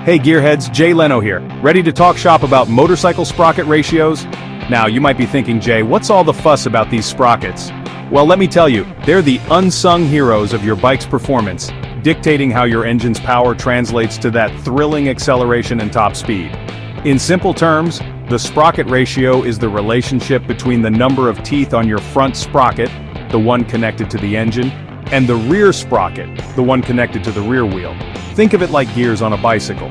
Hey gearheads, Jay Leno here, ready to talk shop about motorcycle sprocket ratios? Now you might be thinking, Jay, what's all the fuss about these sprockets? Well, let me tell you, they're the unsung heroes of your bike's performance, dictating how your engine's power translates to that thrilling acceleration and top speed. In simple terms, the sprocket ratio is the relationship between the number of teeth on your front sprocket, the one connected to the engine, and the rear sprocket, the one connected to the rear wheel. Think of it like gears on a bicycle.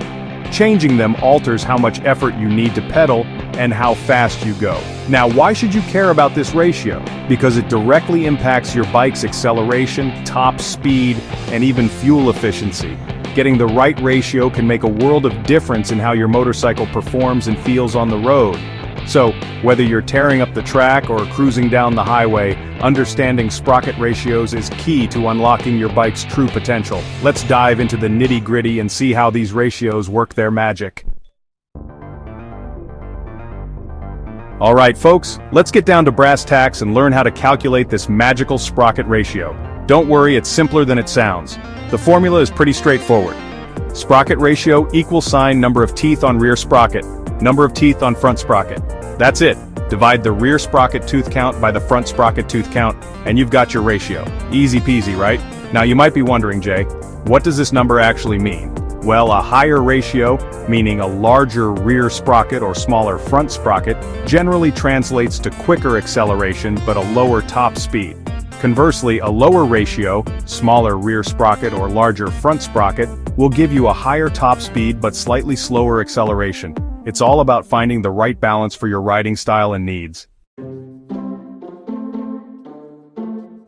Changing them alters how much effort you need to pedal and how fast you go. Now, why should you care about this ratio? Because it directly impacts your bike's acceleration, top speed, and even fuel efficiency. Getting the right ratio can make a world of difference in how your motorcycle performs and feels on the road. So, whether you're tearing up the track or cruising down the highway, understanding sprocket ratios is key to unlocking your bike's true potential. Let's dive into the nitty-gritty and see how these ratios work their magic. Alright folks, let's get down to brass tacks and learn how to calculate this magical sprocket ratio. Don't worry, it's simpler than it sounds. The formula is pretty straightforward. Sprocket ratio equals sign number of teeth on rear sprocket, number of teeth on front sprocket. That's it. Divide the rear sprocket tooth count by the front sprocket tooth count, and you've got your ratio. Easy peasy, right? Now you might be wondering, Jay, what does this number actually mean? Well, a higher ratio, meaning a larger rear sprocket or smaller front sprocket, generally translates to quicker acceleration but a lower top speed. Conversely, a lower ratio, smaller rear sprocket or larger front sprocket, will give you a higher top speed but slightly slower acceleration. It's all about finding the right balance for your riding style and needs.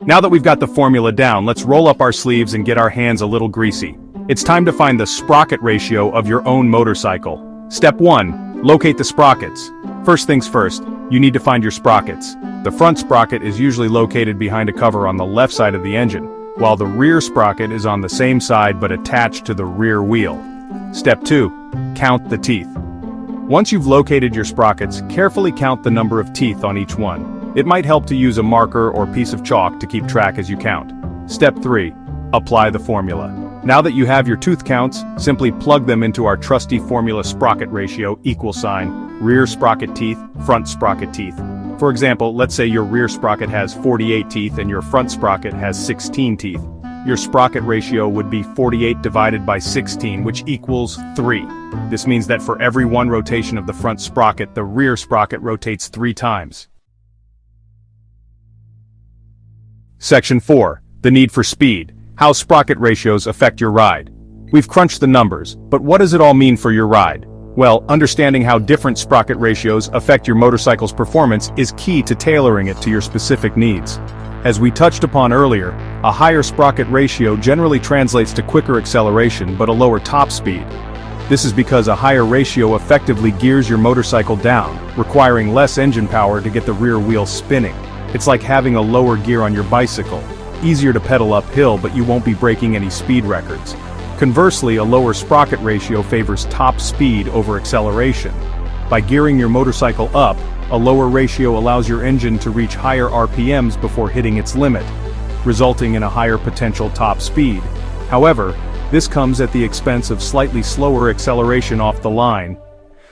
Now that we've got the formula down, let's roll up our sleeves and get our hands a little greasy. It's time to find the sprocket ratio of your own motorcycle. Step 1. Locate the sprockets. First things first, you need to find your sprockets. The front sprocket is usually located behind a cover on the left side of the engine, while the rear sprocket is on the same side but attached to the rear wheel. Step 2. Count the teeth. Once you've located your sprockets, carefully count the number of teeth on each one. It might help to use a marker or piece of chalk to keep track as you count. Step 3. Apply the formula. Now that you have your tooth counts, simply plug them into our trusty formula sprocket ratio equal sign, rear sprocket teeth, front sprocket teeth. For example, let's say your rear sprocket has 48 teeth and your front sprocket has 16 teeth. Your sprocket ratio would be 48 divided by 16, which equals 3. This means that for every one rotation of the front sprocket, the rear sprocket rotates 3 times. Section 4. The need for speed. How sprocket ratios affect your ride. We've crunched the numbers, but what does it all mean for your ride? Well, understanding how different sprocket ratios affect your motorcycle's performance is key to tailoring it to your specific needs. As we touched upon earlier, a higher sprocket ratio generally translates to quicker acceleration but a lower top speed. This is because a higher ratio effectively gears your motorcycle down, requiring less engine power to get the rear wheel spinning. It's like having a lower gear on your bicycle. Easier to pedal uphill, but you won't be breaking any speed records. Conversely, a lower sprocket ratio favors top speed over acceleration. By gearing your motorcycle up, a lower ratio allows your engine to reach higher RPMs before hitting its limit, resulting in a higher potential top speed. However, this comes at the expense of slightly slower acceleration off the line.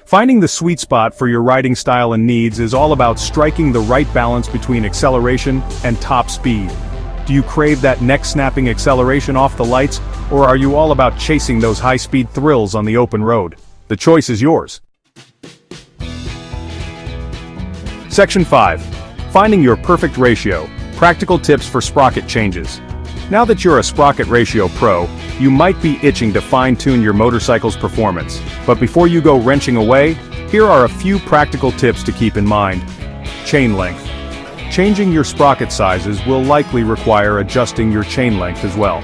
Finding the sweet spot for your riding style and needs is all about striking the right balance between acceleration and top speed. Do you crave that neck-snapping acceleration off the lights, or are you all about chasing those high-speed thrills on the open road? The choice is yours. Section 5. Finding your perfect ratio. Practical tips for sprocket changes. Now that you're a sprocket ratio pro, you might be itching to fine-tune your motorcycle's performance. But before you go wrenching away, here are a few practical tips to keep in mind. Chain length. Changing your sprocket sizes will likely require adjusting your chain length as well.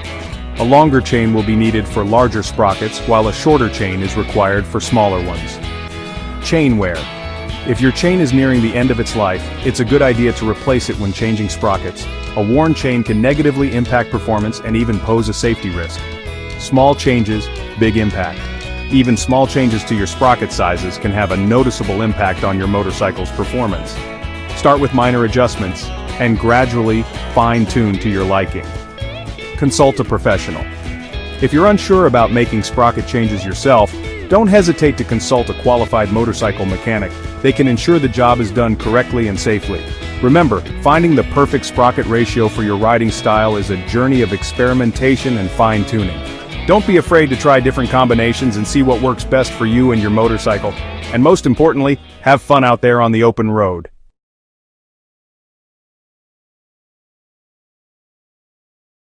A longer chain will be needed for larger sprockets, while a shorter chain is required for smaller ones. Chain wear. If your chain is nearing the end of its life, it's a good idea to replace it when changing sprockets. A worn chain can negatively impact performance and even pose a safety risk. Small changes, big impact. Even small changes to your sprocket sizes can have a noticeable impact on your motorcycle's performance. Start with minor adjustments, and gradually fine-tune to your liking. Consult a professional. If you're unsure about making sprocket changes yourself, Don't hesitate to consult a qualified motorcycle mechanic. They can ensure the job is done correctly and safely. Remember, finding the perfect sprocket ratio for your riding style is a journey of experimentation and fine-tuning. Don't be afraid to try different combinations and see what works best for you and your motorcycle. And most importantly, have fun out there on the open road.